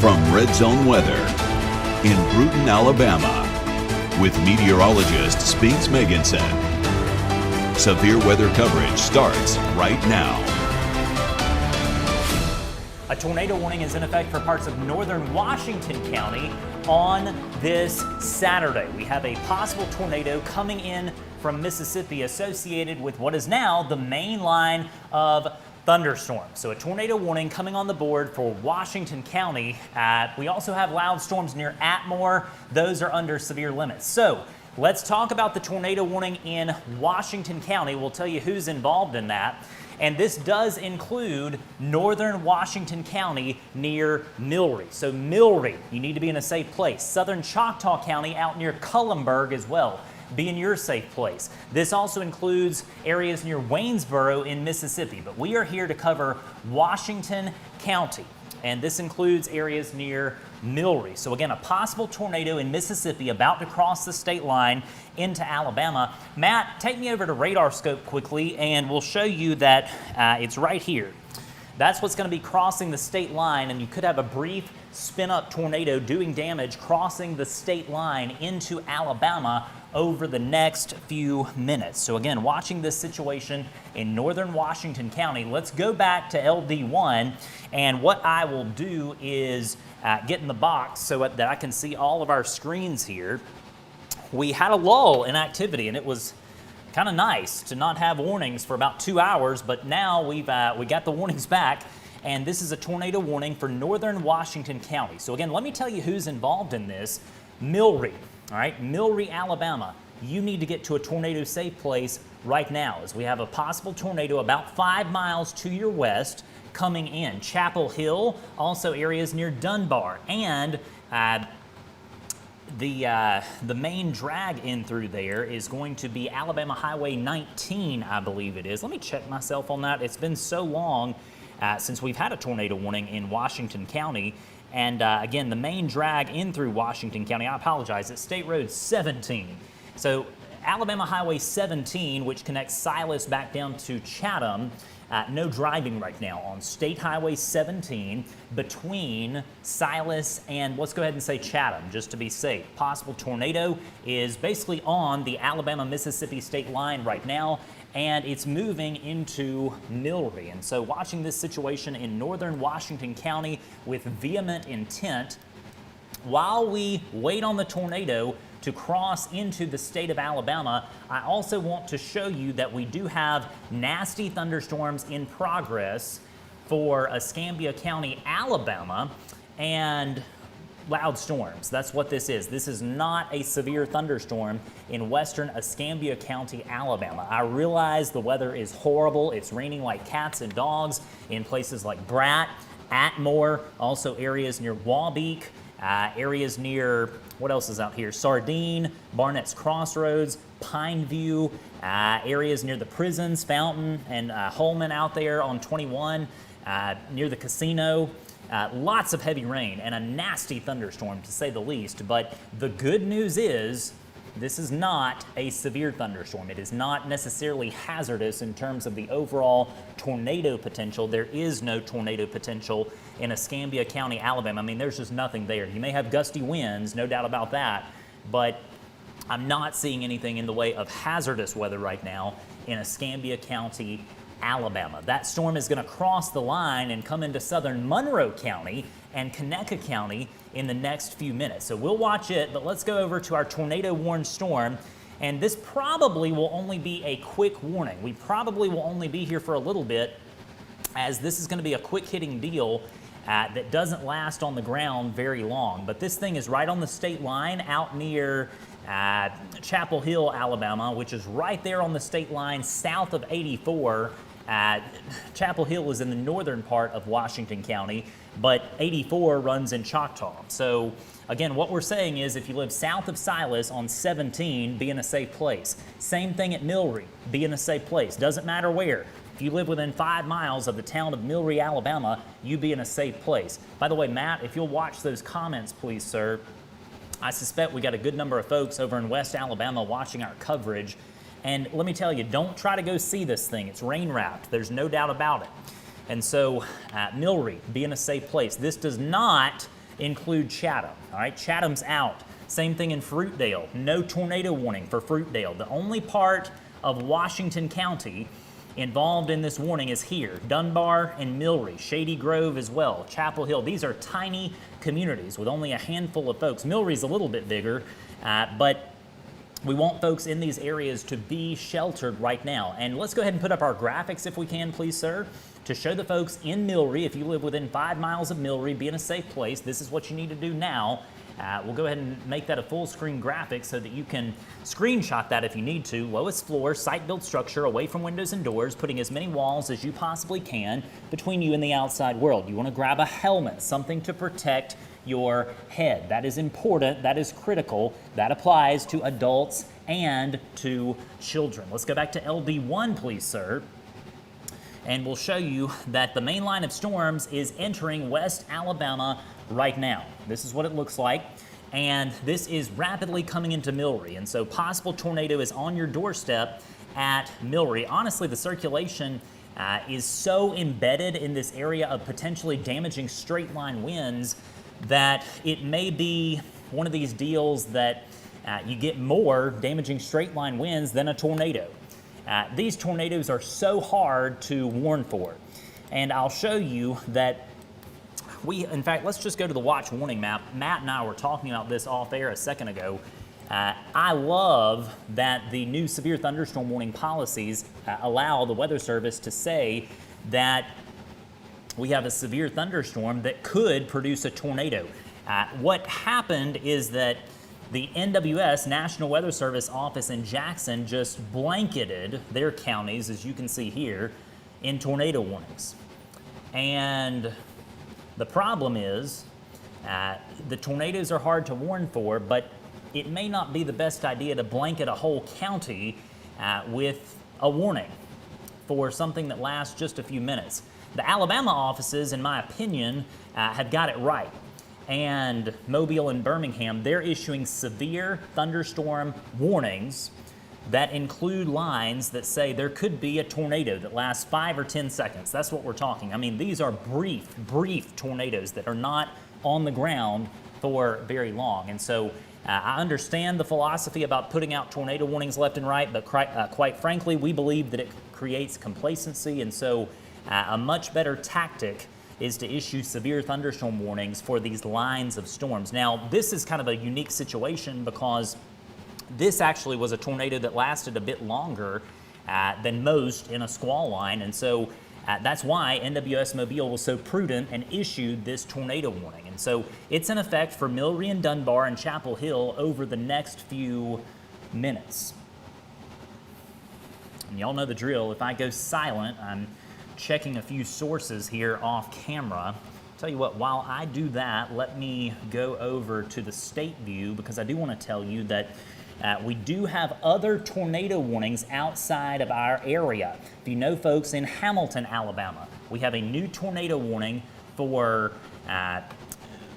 From Red Zone Weather in Bruton, Alabama, with meteorologist Spinks Meganson. Severe weather coverage starts right now. A tornado warning is in effect for parts of northern Washington County on this Saturday. We have a possible tornado coming in from Mississippi associated with what is now the main line of thunderstorms. So a tornado warning coming on the board for Washington County. We also have loud storms near Atmore. Those are under severe limits. So let's talk about the tornado warning in Washington County. We'll tell you who's involved in that. And this does include northern Washington County near Milry. So Milry, you need to be in a safe place. Southern Choctaw County out near Cullenberg as well. Be in your safe place. This also includes areas near Waynesboro in Mississippi, but we are here to cover Washington County, and this includes areas near Milry. So again, a possible tornado in Mississippi about to cross the state line into Alabama. Matt, take me over to radar scope quickly, and we'll show you that it's right here. That's what's going to be crossing the state line, and you could have a brief spin-up tornado doing damage crossing the state line into Alabama over the next few minutes. So again, watching this situation in northern Washington County, let's go back to LD1, and what I will do is get in the box so that I can see all of our screens here. We had a lull in activity, and it was kind of nice to not have warnings for about 2 hours, but now we got the warnings back, and this is a tornado warning for northern Washington County. So again, let me tell you who's involved in this. Milry, all right, Milry, Alabama. You need to get to a tornado safe place right now, as we have a possible tornado about 5 miles to your west coming in. Chapel Hill, also areas near Dunbar, and the main drag in through there is going to be Alabama Highway 19, I believe it is. Let me check myself on that. It's been so long since we've had a tornado warning in Washington County. And again, the main drag in through Washington County, I apologize, it's State Road 17. So Alabama Highway 17, which connects Silas back down to Chatham, no driving right now on State Highway 17 between Silas and, let's go ahead and say Chatham, just to be safe. Possible tornado is basically on the Alabama-Mississippi state line right now, and it's moving into Milry. And so watching this situation in northern Washington County with vehement intent, while we wait on the tornado to cross into the state of Alabama, I also want to show you that we do have nasty thunderstorms in progress for Escambia County, Alabama, and loud storms. That's what this is. This is not a severe thunderstorm in western Escambia County, Alabama. I realize the weather is horrible. It's raining like cats and dogs in places like Bratt, Atmore, also areas near Wabeek, areas near, what else is out here? Sardine, Barnett's Crossroads, Pineview, areas near the prisons, Fountain, and Holman out there on 21, near the casino. Lots of heavy rain and a nasty thunderstorm, to say the least. But the good news is this is not a severe thunderstorm. It is not necessarily hazardous in terms of the overall tornado potential. There is no tornado potential in Escambia County, Alabama. I mean, there's just nothing there. You may have gusty winds, no doubt about that, but I'm not seeing anything in the way of hazardous weather right now in Escambia County, Alabama. That storm is going to cross the line and come into southern Monroe County and Conecuh County in the next few minutes. So we'll watch it, but let's go over to our tornado warned storm. And this probably will only be a quick warning. We probably will only be here for a little bit, as this is going to be a quick hitting deal that doesn't last on the ground very long. But this thing is right on the state line out near Chapel Hill, Alabama, which is right there on the state line south of 84. Chapel Hill is in the northern part of Washington County, but 84 runs in Choctaw. So again, what we're saying is if you live south of Silas on 17, be in a safe place. Same thing at Milry, be in a safe place. Doesn't matter where. If you live within 5 miles of the town of Milry, Alabama, you be in a safe place. By the way, Matt, if you'll watch those comments, please, sir. I suspect we got a good number of folks over in West Alabama watching our coverage. And let me tell you, don't try to go see this thing. It's rain wrapped. There's no doubt about it. And so, Milry, be in a safe place. This does not include Chatham. All right, Chatham's out. Same thing in Fruitdale. No tornado warning for Fruitdale. The only part of Washington County involved in this warning is here. Dunbar and Milry, Shady Grove as well, Chapel Hill. These are tiny communities with only a handful of folks. Milry's a little bit bigger, but we want folks in these areas to be sheltered right now. And let's go ahead and put up our graphics if we can, please, sir, to show the folks in Milry. If you live within 5 miles of Milry, be in a safe place. This is what you need to do now. We'll go ahead and make that a full screen graphic so that you can screenshot that if you need to. Lowest floor, site-built structure, away from windows and doors, putting as many walls as you possibly can between you and the outside world. You want to grab a helmet, something to protect your head. That is important, that is critical. That applies to adults and to children. Let's go back to LB1, please, sir. And we'll show you that the main line of storms is entering West Alabama right now. This is what it looks like. And this is rapidly coming into Milry. And so possible tornado is on your doorstep at Milry. Honestly, the circulation is so embedded in this area of potentially damaging straight line winds that it may be one of these deals that you get more damaging straight line winds than a tornado. These tornadoes are so hard to warn for. And I'll show you that in fact, let's just go to the watch warning map. Matt and I were talking about this off air a second ago. I love that the new severe thunderstorm warning policies allow the Weather Service to say that we have a severe thunderstorm that could produce a tornado. What happened is that the NWS, National Weather Service office in Jackson, just blanketed their counties, as you can see here, in tornado warnings. And the problem is the tornadoes are hard to warn for, but it may not be the best idea to blanket a whole county with a warning for something that lasts just a few minutes. The Alabama offices, in my opinion, have got it right. And Mobile and Birmingham, they're issuing severe thunderstorm warnings that include lines that say there could be a tornado that lasts 5 or 10 seconds. That's what we're talking. I mean, these are brief tornadoes that are not on the ground for very long. And so I understand the philosophy about putting out tornado warnings left and right, but quite frankly, we believe that it creates complacency. And so a much better tactic is to issue severe thunderstorm warnings for these lines of storms. Now, this is kind of a unique situation because this actually was a tornado that lasted a bit longer than most in a squall line, and so that's why NWS Mobile was so prudent and issued this tornado warning. And so it's in effect for Milry and Dunbar and Chapel Hill over the next few minutes. And y'all know the drill. If I go silent, I'm checking a few sources here off camera. Tell you what, while I do that, let me go over to the state view because I do want to tell you that we do have other tornado warnings outside of our area. If you know folks in Hamilton, Alabama, we have a new tornado warning for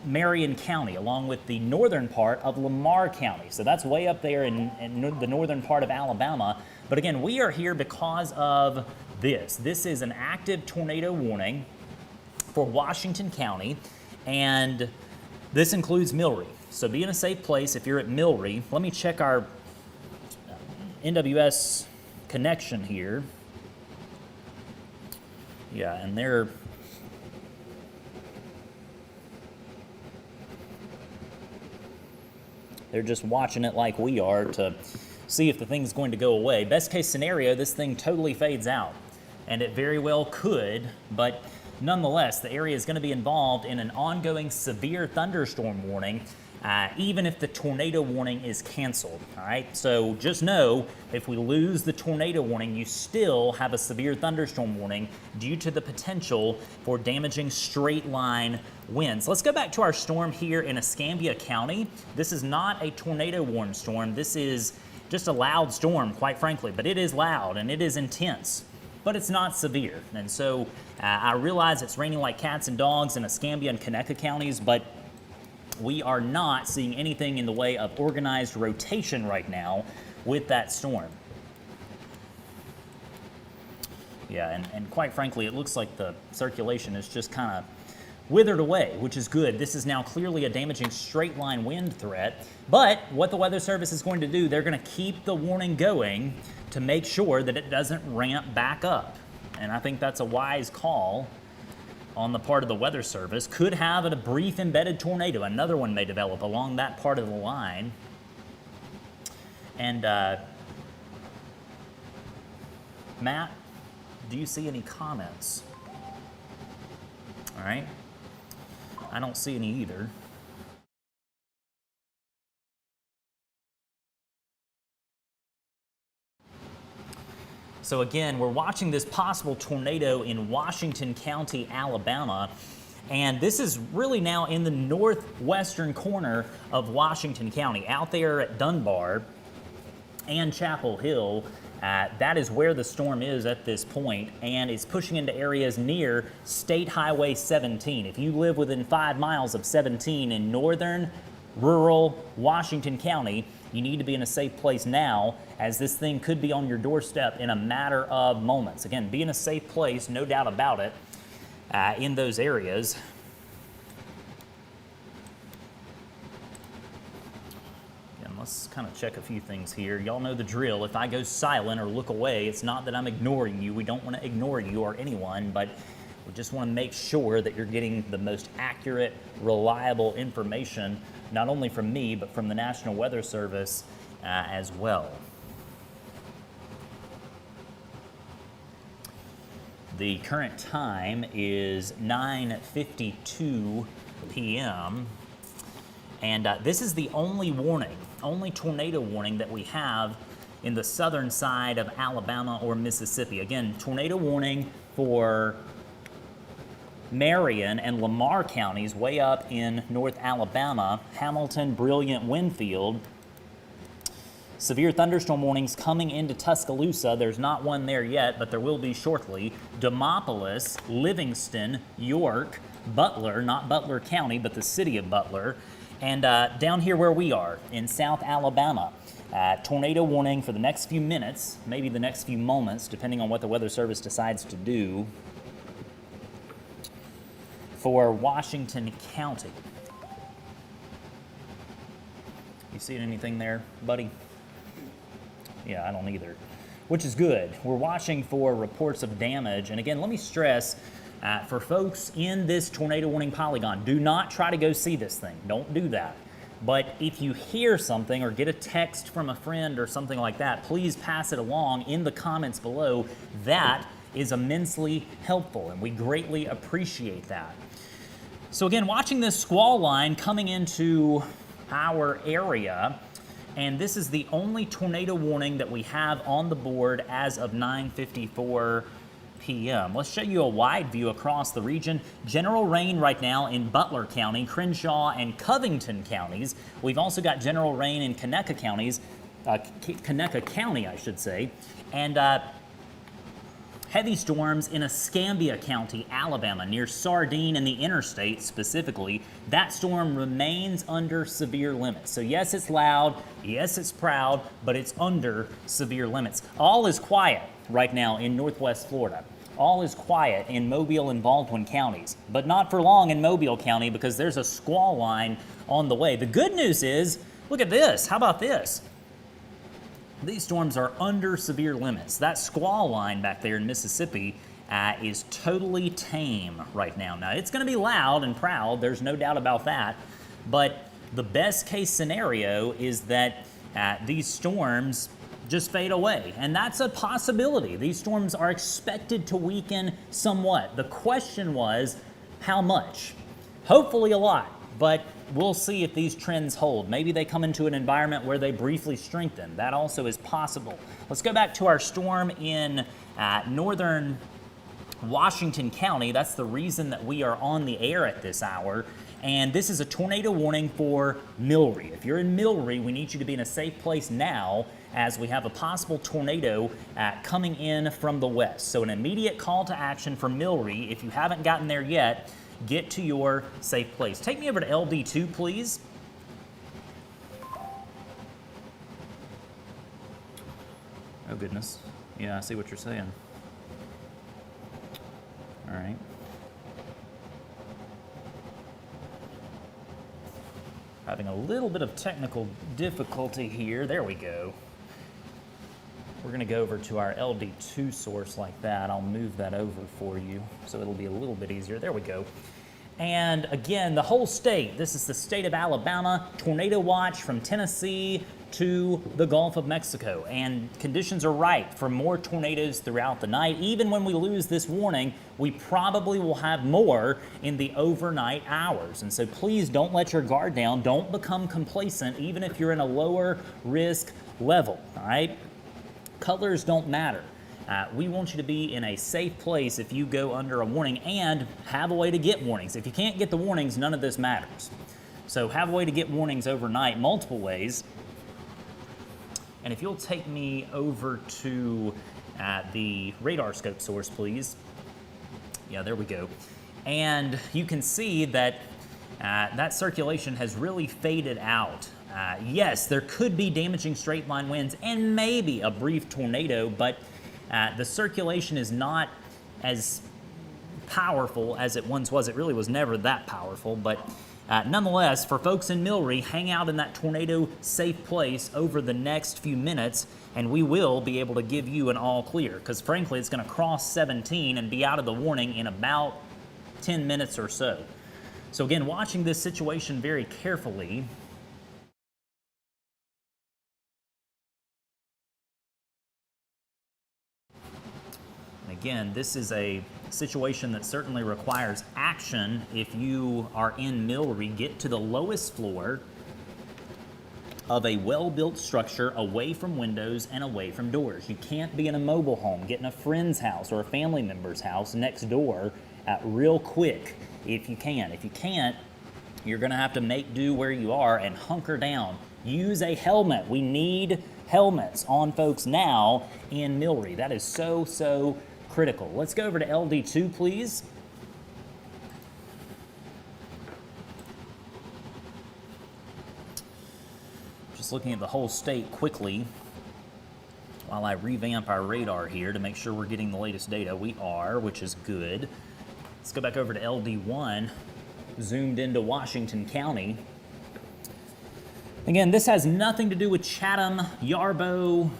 Marion County, along with the northern part of Lamar County. So that's way up there in the northern part of Alabama. But again, we are here because of this. This is an active tornado warning for Washington County, and this includes Milry. So be in a safe place if you're at Milry. Let me check our NWS connection here. Yeah, and they're just watching it like we are to see if the thing's going to go away. Best case scenario, this thing totally fades out, and it very well could, but nonetheless, the area is going to be involved in an ongoing severe thunderstorm warning, even if the tornado warning is canceled. All right, so just know if we lose the tornado warning, you still have a severe thunderstorm warning due to the potential for damaging straight line winds. Let's go back to our storm here in Escambia County. This is not a tornado warned storm. This is just a loud storm, quite frankly, but it is loud and it is intense, but it's not severe. And so I realize it's raining like cats and dogs in Escambia and Conecuh counties, but we are not seeing anything in the way of organized rotation right now with that storm. Yeah, and quite frankly, it looks like the circulation is just kind of withered away, which is good. This is now clearly a damaging straight line wind threat. But what the Weather Service is going to do, they're going to keep the warning going to make sure that it doesn't ramp back up. And I think that's a wise call on the part of the Weather Service. Could have a brief embedded tornado. Another one may develop along that part of the line. And Matt, do you see any comments? All right. I don't see any either. So again, we're watching this possible tornado in Washington County, Alabama, and this is really now in the northwestern corner of Washington County, out there at Dunbar and Chapel Hill. That is where the storm is at this point, and it's pushing into areas near State Highway 17. If you live within 5 miles of 17 in northern, rural Washington County, you need to be in a safe place now, as this thing could be on your doorstep in a matter of moments. Again, be in a safe place, no doubt about it, in those areas. Let's kind of check a few things here. Y'all know the drill. If I go silent or look away, it's not that I'm ignoring you. We don't want to ignore you or anyone, but we just want to make sure that you're getting the most accurate, reliable information, not only from me, but from the National Weather Service as well. The current time is 9:52 p.m. And this is the only tornado warning that we have in the southern side of Alabama or Mississippi. Again, tornado warning for Marion and Lamar counties way up in North Alabama, Hamilton, Brilliant, Winfield. Severe thunderstorm warnings coming into Tuscaloosa. There's not one there yet, but there will be shortly. Demopolis, Livingston, York, Butler, not Butler County, but the city of Butler. And down here where we are in South Alabama, tornado warning for the next few minutes, maybe the next few moments, depending on what the Weather Service decides to do, for Washington County. You see anything there, buddy? Yeah, I don't either, which is good. We're watching for reports of damage. And again, let me stress, for folks in this tornado warning polygon, do not try to go see this thing. Don't do that. But if you hear something or get a text from a friend or something like that, please pass it along in the comments below. That is immensely helpful, and we greatly appreciate that. So again, watching this squall line coming into our area, and this is the only tornado warning that we have on the board as of 9:54 p.m. Let's show you a wide view across the region. General rain right now in Butler County, Crenshaw, and Covington counties. We've also got general rain in Conecuh counties, Conecuh County, I should say, and heavy storms in Escambia County, Alabama, near Sardine and the interstate specifically. That storm remains under severe limits. So yes, it's loud, yes, it's proud, but it's under severe limits. All is quiet right now in Northwest Florida. All is quiet in Mobile and Baldwin counties, but not for long in Mobile County because there's a squall line on the way. The good news is, look at this. How about this? These storms are under severe limits. That squall line back there in Mississippi is totally tame right now. Now, it's going to be loud and proud. There's no doubt about that. But the best case scenario is that these storms just fade away. And that's a possibility. These storms are expected to weaken somewhat. The question was, how much? Hopefully a lot, but we'll see if these trends hold. Maybe they come into an environment where they briefly strengthen. That also is possible. Let's go back to our storm in northern Washington County. That's the reason that we are on the air at this hour. And this is a tornado warning for Milry. If you're in Milry, we need you to be in a safe place now, as we have a possible tornado coming in from the west. So an immediate call to action for Milry. If you haven't gotten there yet, get to your safe place. Take me over to LD2, please. Oh, goodness. Yeah, I see what you're saying. All right. Having a little bit of technical difficulty here. There we go. We're going to go over to our LD2 source like that. I'll move that over for you so it'll be a little bit easier. There we go. And again, the whole state, this is the state of Alabama, tornado watch from Tennessee to the Gulf of Mexico. And conditions are ripe for more tornadoes throughout the night. Even when we lose this warning, we probably will have more in the overnight hours. And so please don't let your guard down. Don't become complacent, even if you're in a lower risk level, all right? Colors don't matter. We want you to be in a safe place if you go under a warning and have a way to get warnings. If you can't get the warnings, none of this matters. So have a way to get warnings overnight, multiple ways. And if you'll take me over to the radar scope source, please. Yeah, there we go. And you can see that that circulation has really faded out. Yes, there could be damaging straight line winds and maybe a brief tornado, but the circulation is not as powerful as it once was. It really was never that powerful, but nonetheless, for folks in Milry, hang out in that tornado safe place over the next few minutes, and we will be able to give you an all clear, because frankly, it's going to cross 17 and be out of the warning in about 10 minutes or so. So again, watching this situation very carefully. Again, this is a situation that certainly requires action. If you are in Milry, get to the lowest floor of a well-built structure away from windows and away from doors. You can't be in a mobile home. Get in a friend's house or a family member's house next door real quick if you can. If you can't, you're going to have to make do where you are and hunker down. Use a helmet. We need helmets on folks now in Milry. That is so critical. Let's go over to LD2, please. Just looking at the whole state quickly while I revamp our radar here to make sure we're getting the latest data. We are, which is good. Let's go back over to LD1, zoomed into Washington County. Again, this has nothing to do with Chatham, Yarbo,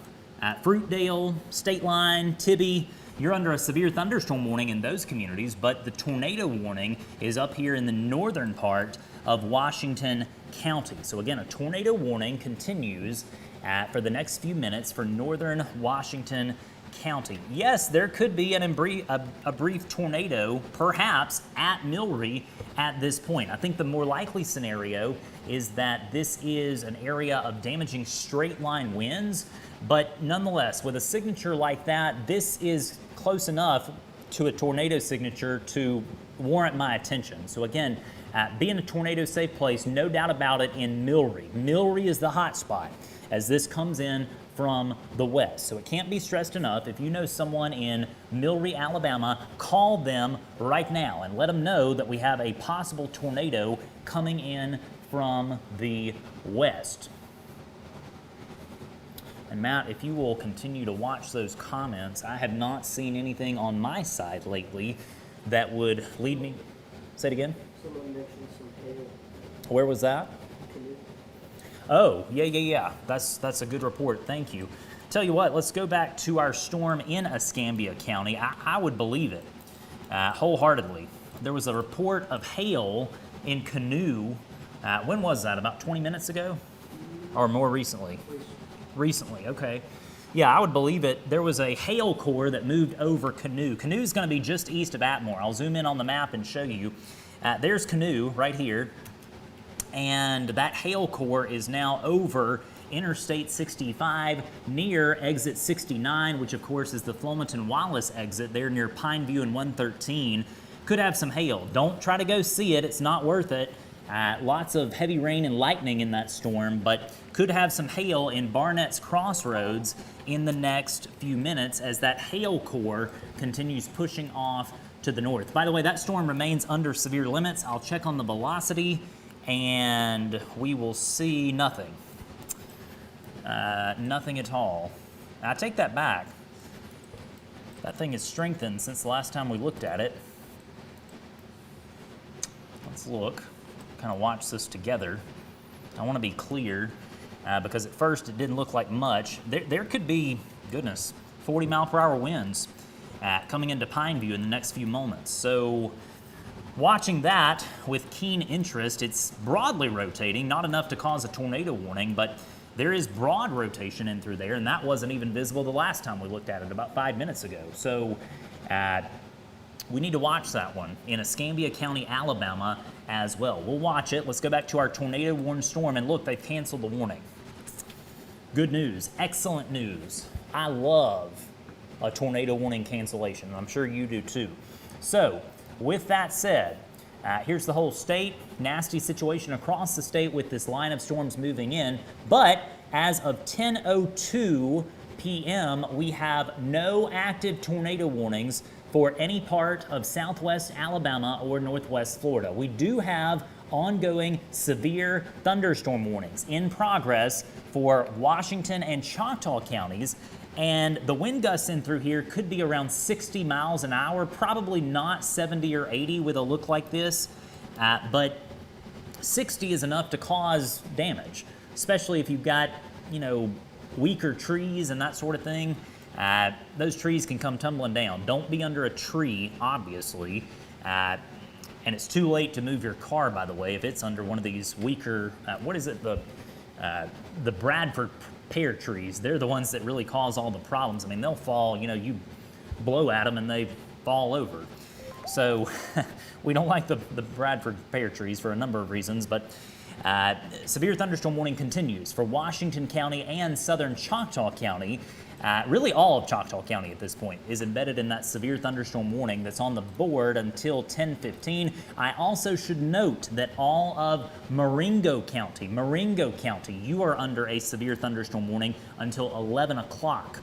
Fruitdale, State Line, Tibby. You're under a severe thunderstorm warning in those communities, but the tornado warning is up here in the northern part of Washington County. So again, a tornado warning continues for the next few minutes for northern Washington County. Yes, there could be a brief tornado, perhaps, at Milry at this point. I think the more likely scenario is that this is an area of damaging straight line winds, but nonetheless, with a signature like that, this is close enough to a tornado signature to warrant my attention. So again, be in a tornado safe place, no doubt about it, in Milry. Milry is the hot spot as this comes in from the west. So it can't be stressed enough. If you know someone in Milry, Alabama, call them right now and let them know that we have a possible tornado coming in from the west. And Matt, if you will continue to watch those comments, I have not seen anything on my side lately that would lead me. Say it again. Someone mentioned some hail. Where was that? Canoe. Oh, yeah. That's a good report. Thank you. Tell you what, let's go back to our storm in Escambia County. I would believe it wholeheartely. There was a report of hail in Canoe. When was that? About 20 minutes ago? Or more recently? Recently, okay. Yeah, I would believe it. There was a hail core that moved over Canoe. Canoe is going to be just east of Atmore. I'll zoom in on the map and show you. There's Canoe right here. And that hail core is now over Interstate 65 near exit 69, which of course is the Flomaton-Wallace exit there near Pineview and 113. Could have some hail. Don't try to go see it. It's not worth it. Lots of heavy rain and lightning in that storm, but could have some hail in Barnett's Crossroads in the next few minutes as that hail core continues pushing off to the north. By the way, that storm remains under severe limits. I'll check on the velocity and we will see nothing. Nothing at all. I take that back. That thing has strengthened since the last time we looked at it. Let's look. Kind of watch this together. I want to be clear because at first it didn't look like much. There could be, goodness, 40-mile-per-hour winds coming into Pineview in the next few moments. So watching that with keen interest. It's broadly rotating, not enough to cause a tornado warning, but there is broad rotation in through there, and that wasn't even visible the last time we looked at it about 5 minutes ago. So we need to watch that one in Escambia County, Alabama as well. We'll watch it. Let's go back to our tornado warned storm, and look, they've canceled the warning. Good news, excellent news. I love a tornado warning cancellation, and I'm sure you do too. So with that said, here's the whole state. Nasty situation across the state with this line of storms moving in, but as of 10:02 p.m., we have no active tornado warnings for any part of southwest Alabama or northwest Florida. We do have ongoing severe thunderstorm warnings in progress for Washington and Choctaw counties, and the wind gusts in through here could be around 60 miles an hour, probably not 70 or 80 with a look like this, but 60 is enough to cause damage, especially if you've got, you know, weaker trees and that sort of thing. Those trees can come tumbling down. Don't be under a tree, obviously. And it's too late to move your car, by the way, if it's under one of these weaker, what is it, the Bradford pear trees. They're the ones that really cause all the problems. I mean, they'll fall, you know, you blow at them and they fall over. So we don't like the Bradford pear trees for a number of reasons, but severe thunderstorm warning continues for Washington County and southern Choctaw County. Really all of Choctaw County at this point is embedded in that severe thunderstorm warning that's on the board until 10:15. I also should note that all of Marengo County, you are under a severe thunderstorm warning until 11 o'clock.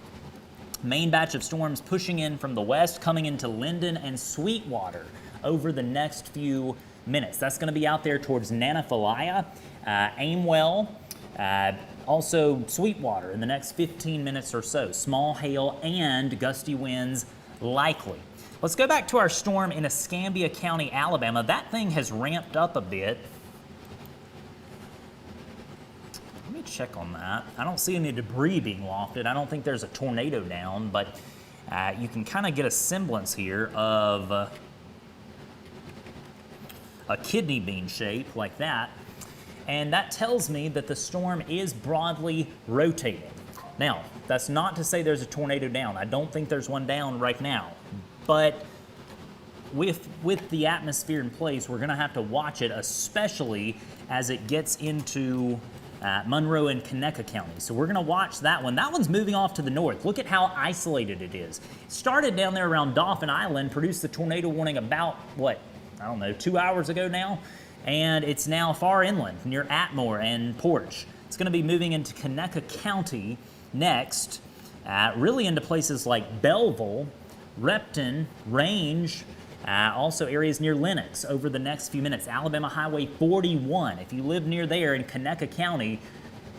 Main batch of storms pushing in from the west, coming into Linden and Sweetwater over the next few minutes. That's going to be out there towards Nanophilia, Aimwell, also Sweetwater in the next 15 minutes or so. Small hail and gusty winds likely. Let's go back to our storm in Escambia County, Alabama. That thing has ramped up a bit. Let me check on that. I don't see any debris being lofted. I don't think there's a tornado down, but you can kind of get a semblance here of a kidney bean shape like that. And that tells me that the storm is broadly rotating. Now, that's not to say there's a tornado down. I don't think there's one down right now. But with the atmosphere in place, we're going to have to watch it, especially as it gets into Monroe and Conecuh County. So we're going to watch that one. That one's moving off to the north. Look at how isolated it is. It started down there around Dauphin Island, produced the tornado warning about, what, I don't know, 2 hours ago now? And it's now far inland near Atmore and Porch. It's going to be moving into Conecuh County next, really into places like Belleville, Repton, Range, also areas near Lenox over the next few minutes. Alabama Highway 41, if you live near there in Conecuh County,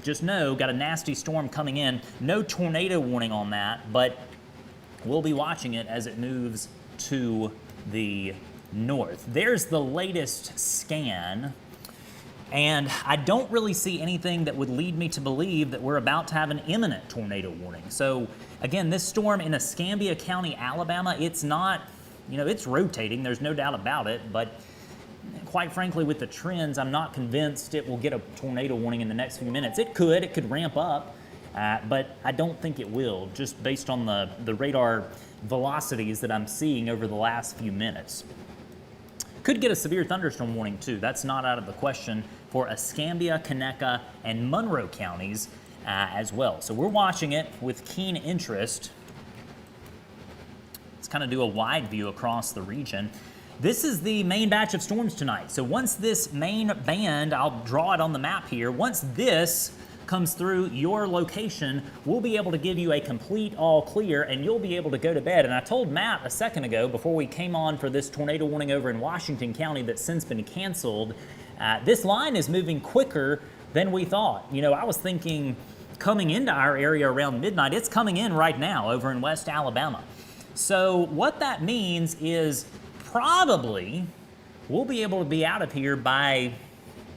just know, got a nasty storm coming in. No tornado warning on that, but we'll be watching it as it moves to the north. There's the latest scan, and I don't really see anything that would lead me to believe that we're about to have an imminent tornado warning. So again, this storm in Escambia County, Alabama, it's not, you know, it's rotating, there's no doubt about it, but quite frankly, with the trends, I'm not convinced it will get a tornado warning in the next few minutes. It could ramp up, but I don't think it will, just based on the radar velocities that I'm seeing over the last few minutes. Could get a severe thunderstorm warning too. That's not out of the question for Escambia, Conecuh, and Monroe counties as well. So we're watching it with keen interest. Let's kind of do a wide view across the region. This is the main batch of storms tonight. So once this main band, I'll draw it on the map here, once this comes through your location, we'll be able to give you a complete all clear and you'll be able to go to bed. And I told Matt a second ago before we came on for this tornado warning over in Washington County that's since been canceled, this line is moving quicker than we thought. You know, I was thinking coming into our area around midnight, it's coming in right now over in West Alabama. So what that means is probably we'll be able to be out of here by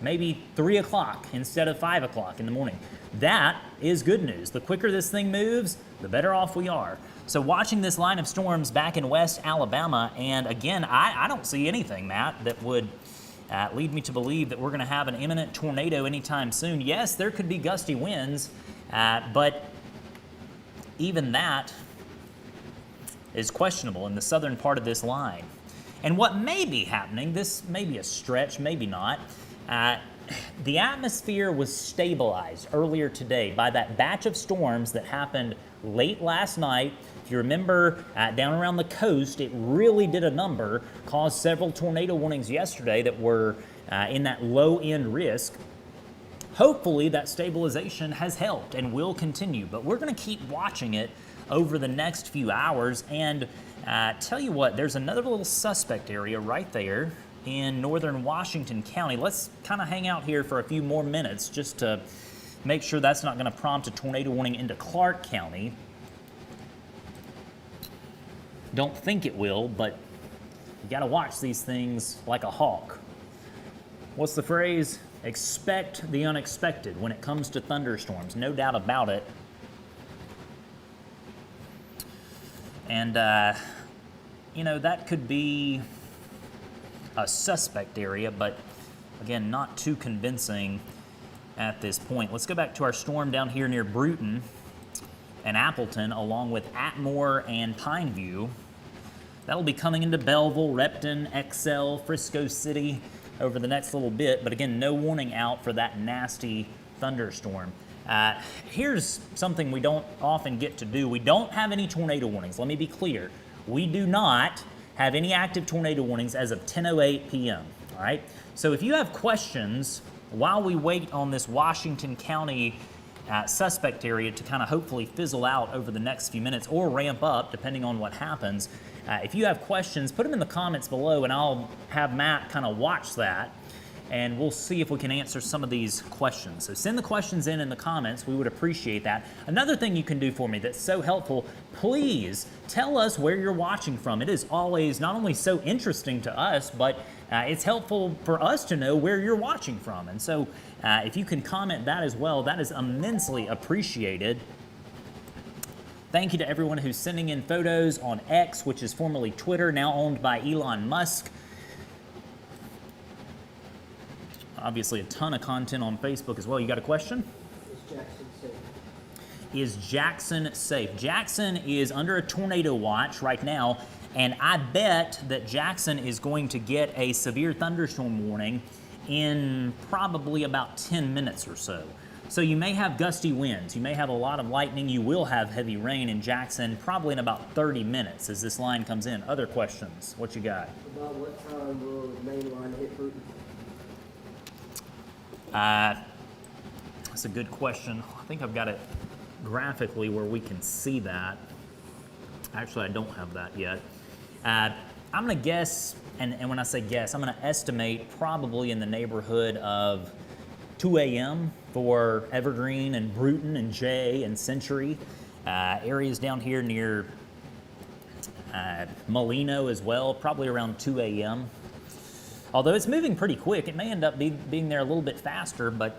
maybe 3 o'clock instead of 5 o'clock in the morning. That is good news. The quicker this thing moves, the better off we are. So watching this line of storms back in West Alabama, and again, I don't see anything, Matt, that would lead me to believe that we're going to have an imminent tornado anytime soon. Yes, there could be gusty winds, but even that is questionable in the southern part of this line. And what may be happening, this may be a stretch, maybe not, the atmosphere was stabilized earlier today by that batch of storms that happened late last night. If you remember, down around the coast, it really did a number, caused several tornado warnings yesterday that were in that low-end risk. Hopefully that stabilization has helped and will continue, but we're going to keep watching it over the next few hours. And tell you what, there's another little suspect area right there in northern Washington County. Let's kind of hang out here for a few more minutes just to make sure that's not going to prompt a tornado warning into Clark County. Don't think it will, but you got to watch these things like a hawk. What's the phrase? Expect the unexpected when it comes to thunderstorms, no doubt about it. And, you know, that could be a suspect area, but again, not too convincing at this point. Let's go back to our storm down here near Bruton and Appleton, along with Atmore and Pineview. That'll be coming into Belleville, Repton, Excel, Frisco City over the next little bit, but again, no warning out for that nasty thunderstorm. Here's something we don't often get to do. We don't have any tornado warnings. Let me be clear. We do not have any active tornado warnings as of 10:08 p.m., all right? So if you have questions while we wait on this Washington County suspect area to kind of hopefully fizzle out over the next few minutes or ramp up depending on what happens, if you have questions, put them in the comments below and I'll have Matt kind of watch that and we'll see if we can answer some of these questions. So send the questions in the comments. We would appreciate that. Another thing you can do for me that's so helpful, please tell us where you're watching from. It is always not only so interesting to us, but it's helpful for us to know where you're watching from. And so if you can comment that as well, that is immensely appreciated. Thank you to everyone who's sending in photos on X, which is formerly Twitter, now owned by Elon Musk. Obviously a ton of content on Facebook as well. You got a question? Is Jackson safe? Is Jackson safe? Jackson is under a tornado watch right now, and I bet that Jackson is going to get a severe thunderstorm warning in probably about 10 minutes or so. So you may have gusty winds, you may have a lot of lightning, you will have heavy rain in Jackson probably in about 30 minutes as this line comes in. Other questions? What you got? About what time will the main line hit Bruton? That's a good question. I think I've got it graphically where we can see that. Actually, I don't have that yet. I'm going to guess, and when I say guess, I'm going to estimate probably in the neighborhood of 2 a.m. for Evergreen and Bruton and Jay and Century. Areas down here near Molino as well, probably around 2 a.m. Although it's moving pretty quick, it may end up being there a little bit faster, but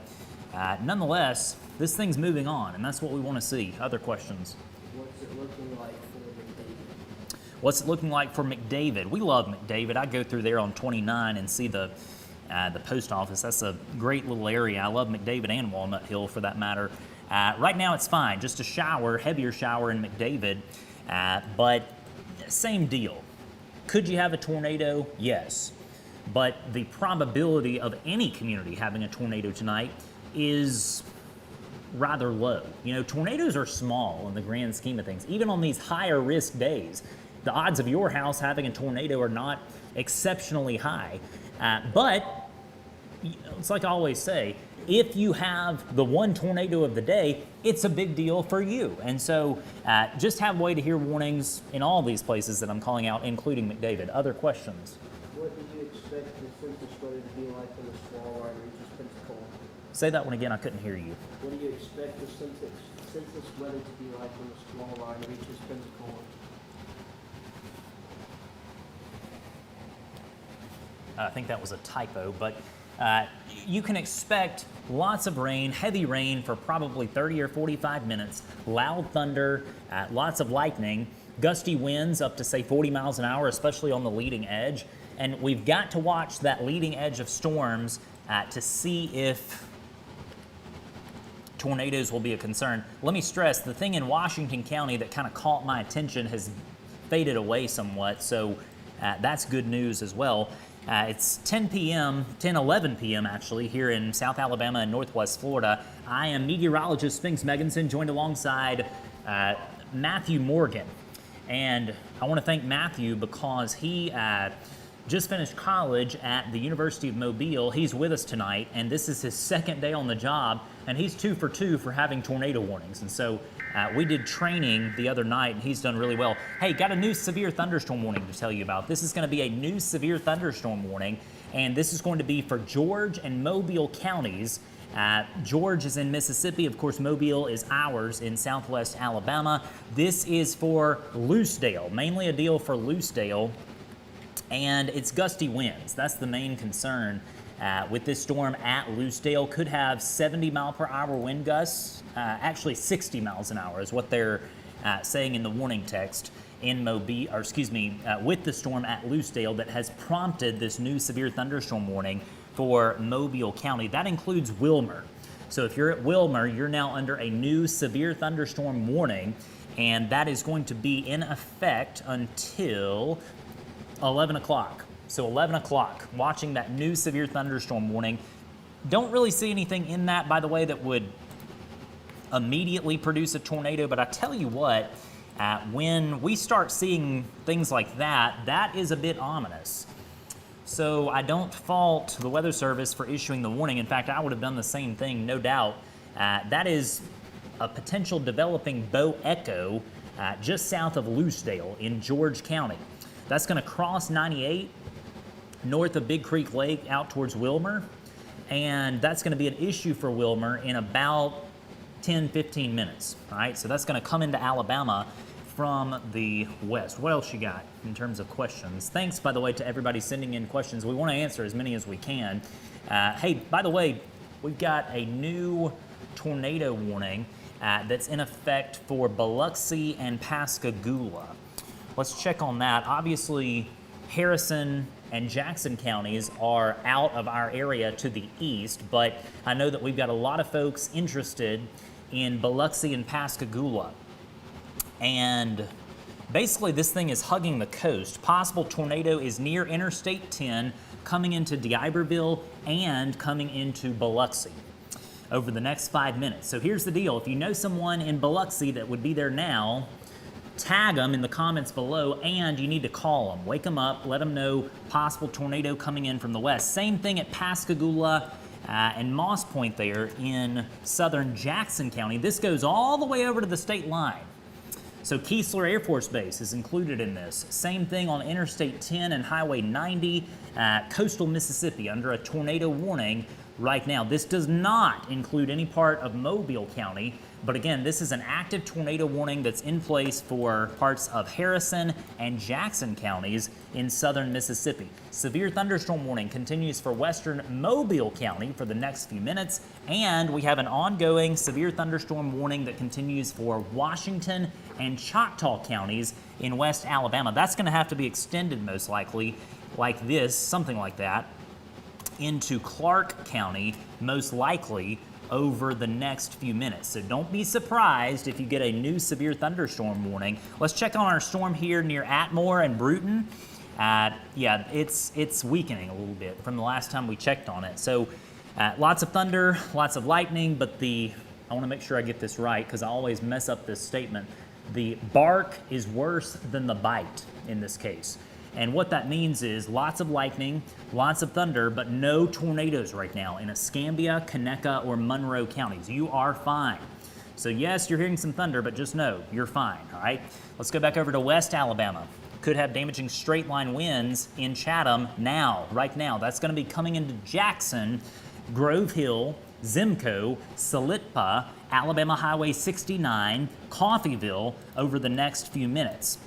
nonetheless, this thing's moving on, and that's what we want to see. Other questions? What's it looking like for McDavid? What's it looking like for McDavid? We love McDavid. I go through there on 29 and see the post office. That's a great little area. I love McDavid and Walnut Hill for that matter. Right now it's fine, just a shower, heavier shower in McDavid, but same deal. Could you have a tornado? Yes. But the probability of any community having a tornado tonight is rather low. You know, tornadoes are small in the grand scheme of things. Even on these higher risk days, the odds of your house having a tornado are not exceptionally high. But it's like I always say, if you have the one tornado of the day, it's a big deal for you. And so just have a way to hear warnings in all these places that I'm calling out, including McDavid. Other questions? What did you expect the census weather to be like when the squall line reaches Pensacola? Say that one again, I couldn't hear you. What do you expect the census weather to be like when the squall line reaches Pensacola? I think that was a typo, but You can expect lots of rain, heavy rain for probably 30 or 45 minutes, loud thunder, lots of lightning, gusty winds up to say 40 miles an hour, especially on the leading edge. And we've got to watch that leading edge of storms to see if tornadoes will be a concern. Let me stress, the thing in Washington County that kind of caught my attention has faded away somewhat, so that's good news as well. It's 11 p.m. actually, here in South Alabama and Northwest Florida. I am meteorologist Spinks Megginson, joined alongside Matthew Morgan. And I want to thank Matthew because he just finished college at the University of Mobile. He's with us tonight, and this is his second day on the job, and he's 2 for 2 for having tornado warnings. And so we did training the other night, and he's done really well. Hey, got a new severe thunderstorm warning to tell you about. This is going to be a new severe thunderstorm warning, and this is going to be for George and Mobile counties. George is in Mississippi. Of course, Mobile is ours in southwest Alabama. This is for Loosedale, mainly a deal for Loosedale, and it's gusty winds. That's the main concern with this storm at Loosedale. Could have 70 mile per hour wind gusts, actually 60 miles an hour is what they're saying in the warning text in Mobile, or excuse me, with the storm at Loosedale that has prompted this new severe thunderstorm warning for Mobile County. That includes Wilmer. So if you're at Wilmer, you're now under a new severe thunderstorm warning, and that is going to be in effect until 11 o'clock. So 11 o'clock, watching that new severe thunderstorm warning. Don't really see anything in that, by the way, that would immediately produce a tornado, but I tell you what, when we start seeing things like that, that is a bit ominous. So I don't fault the Weather Service for issuing the warning. In fact, I would have done the same thing, no doubt. That is a potential developing bow echo just south of Loosedale in George County. That's going to cross 98 north of Big Creek Lake out towards Wilmer, and that's going to be an issue for Wilmer in about 10-15 minutes. All right, so that's going to come into Alabama from the west. What else you got in terms of questions? Thanks, by the way, to everybody sending in questions. We want to answer as many as we can. Hey, by the way, we've got a new tornado warning that's in effect for Biloxi and Pascagoula. Let's check on that. Obviously, Harrison and Jackson counties are out of our area to the east, but I know that we've got a lot of folks interested in Biloxi and Pascagoula. And basically this thing is hugging the coast. Possible tornado is near Interstate 10, coming into D'Iberville and coming into Biloxi over the next 5 minutes. So here's the deal. If you know someone in Biloxi that would be there now, tag them in the comments below, and you need to call them. Wake them up, let them know possible tornado coming in from the west. Same thing at Pascagoula and Moss Point there in southern Jackson County. This goes all the way over to the state line. So Keesler Air Force Base is included in this. Same thing on Interstate 10 and Highway 90, coastal Mississippi under a tornado warning right now. This does not include any part of Mobile County, but again, this is an active tornado warning that's in place for parts of Harrison and Jackson counties in southern Mississippi. Severe thunderstorm warning continues for western Mobile County for the next few minutes, and we have an ongoing severe thunderstorm warning that continues for Washington and Choctaw counties in West Alabama. That's going to have to be extended most likely, like this, something like that, into Clark County, most likely over the next few minutes. So don't be surprised if you get a new severe thunderstorm warning. Let's check on our storm here near Atmore and Bruton. Yeah, it's weakening a little bit from the last time we checked on it. So lots of thunder, lots of lightning, but I want to make sure I get this right because I always mess up this statement. The bark is worse than the bite in this case. And what that means is lots of lightning, lots of thunder, but no tornadoes right now in Escambia, Conecuh, or Monroe counties. You are fine. So yes, you're hearing some thunder, but just know you're fine, all right? Let's go back over to West Alabama. Could have damaging straight line winds in Chatham right now. That's going to be coming into Jackson, Grove Hill, Simcoe, Salitpa, Alabama Highway 69, Coffeyville over the next few minutes.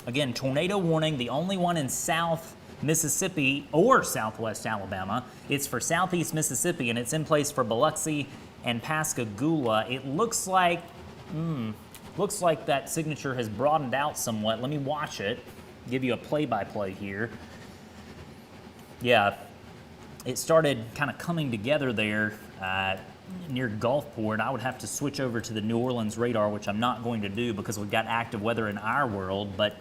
Again, tornado warning, the only one in South Mississippi or southwest Alabama. It's for southeast Mississippi, and it's in place for Biloxi and Pascagoula. It looks like that signature has broadened out somewhat. Let me watch it, give you a play-by-play here. Yeah, it started kind of coming together there near Gulfport. I would have to switch over to the New Orleans radar, which I'm not going to do because we've got active weather in our world. But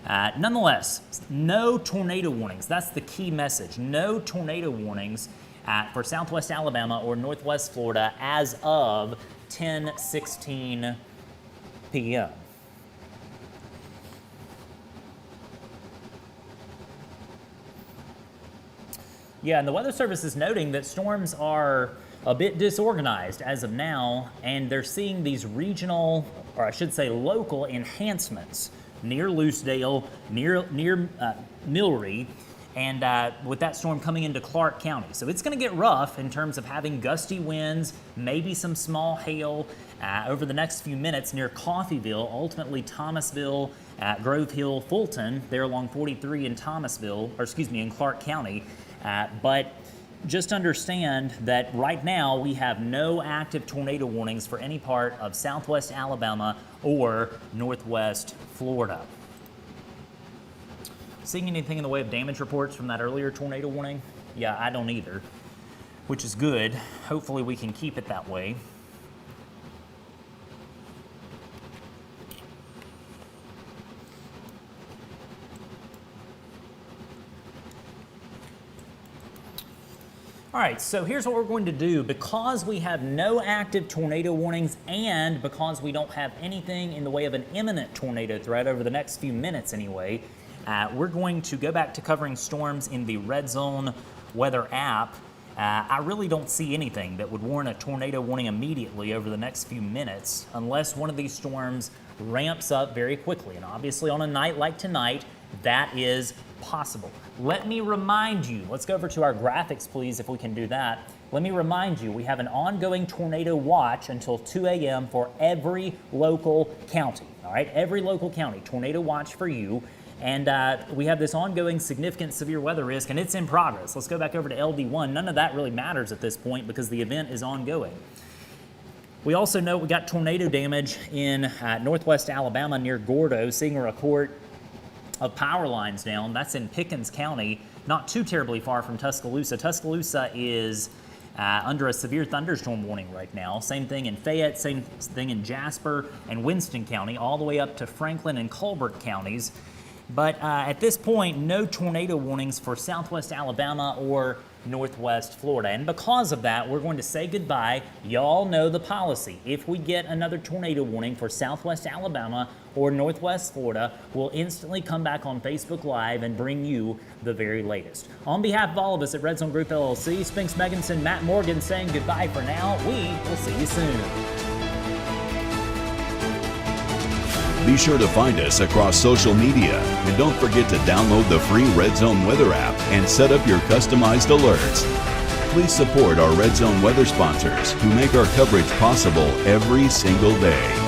nonetheless, no tornado warnings. That's the key message. No tornado warnings for southwest Alabama or northwest Florida as of 10:16 p.m. Yeah, and the Weather Service is noting that storms are a bit disorganized as of now, and they're seeing these regional, or I should say local, enhancements near Loosedale, near Millry, and with that storm coming into Clark County. So it's going to get rough in terms of having gusty winds, maybe some small hail over the next few minutes near Coffeyville, ultimately Thomasville, Grove Hill, Fulton, there along 43 in Thomasville, or excuse me, in Clark County. But just understand that right now we have no active tornado warnings for any part of southwest Alabama or northwest Florida. Seeing anything in the way of damage reports from that earlier tornado warning? Yeah, I don't either, which is good. Hopefully we can keep it that way. All right, so here's what we're going to do. Because we have no active tornado warnings and because we don't have anything in the way of an imminent tornado threat over the next few minutes anyway, we're going to go back to covering storms in the Red Zone weather app. I really don't see anything that would warrant a tornado warning immediately over the next few minutes unless one of these storms ramps up very quickly. And obviously on a night like tonight, that is possible. Let me remind you, let's go over to our graphics, please, if we can do that. Let me remind you, we have an ongoing tornado watch until 2 a.m. for every local county, all right? Every local county, tornado watch for you. And we have this ongoing significant severe weather risk, and it's in progress. Let's go back over to LD1. None of that really matters at this point because the event is ongoing. We also know we got tornado damage in northwest Alabama near Gordo, seeing a report of power lines down. That's in Pickens County, not too terribly far from Tuscaloosa. Tuscaloosa is under a severe thunderstorm warning right now. Same thing in Fayette, same thing in Jasper and Winston County, all the way up to Franklin and Colbert counties. But at this point, no tornado warnings for southwest Alabama or northwest Florida. And because of that, we're going to say goodbye. Y'all know the policy. If we get another tornado warning for southwest Alabama or northwest Florida, we'll instantly come back on Facebook Live and bring you the very latest. On behalf of all of us at Red Zone Group LLC, Spinks Megginson, Matt Morgan saying goodbye for now. We will see you soon. Be sure to find us across social media, and don't forget to download the free Red Zone Weather app and set up your customized alerts. Please support our Red Zone weather sponsors who make our coverage possible every single day.